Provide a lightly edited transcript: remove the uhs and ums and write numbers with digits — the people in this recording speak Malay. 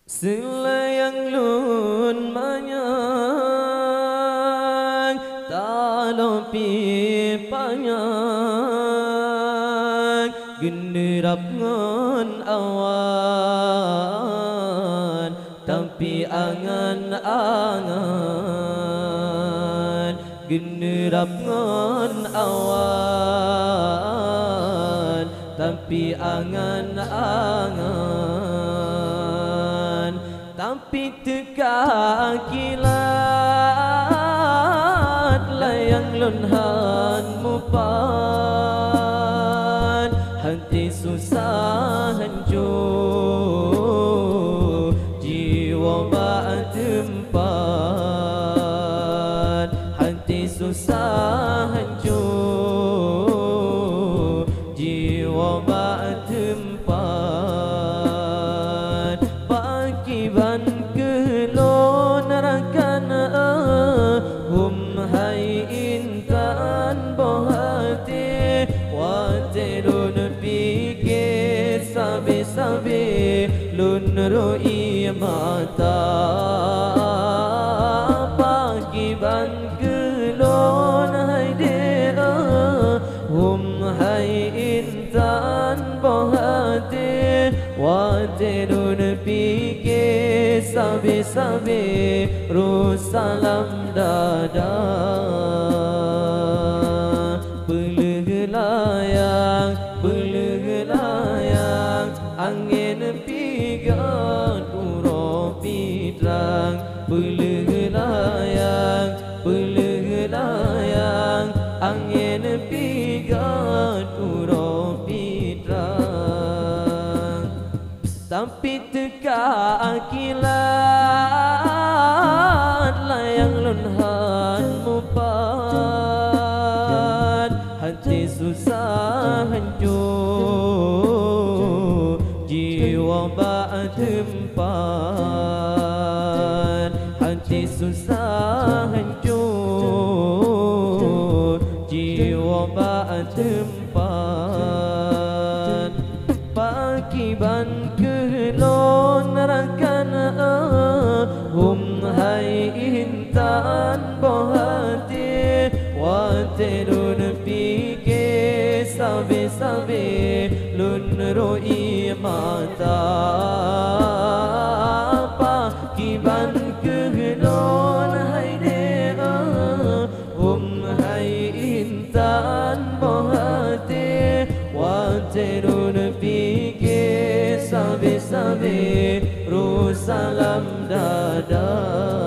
Selayang lun manyang talopi panyang generap ngon awan tapi angan-angan generap ngon awan tapi angan-angan tapi teka kilat layang lunhan mupan hati susah hancur jiwa bak tempat hati susah hancur jiwa bak tempat bakiban kelon rakan hum hai intan bohati waterun pikir sabi-sabi lun roi mata bakiban kelon hai de hum hai intan bohati waterun pikir sabi-sabi rusalam dada belayang angin pigan uro pitrang belayang angin pigan uro pitrang tapi teka akilat layang lunhan mupan hati susah hancur jiwa bak tempat hati susah hancur jiwa bak tempat pakiban kelon rakan hum hai intan bohati waterun pikir sabi-sabi lun roi mata pakiban kelon hai de hum hai intan bohati waterun pikir sabi-sabi rusalam dada.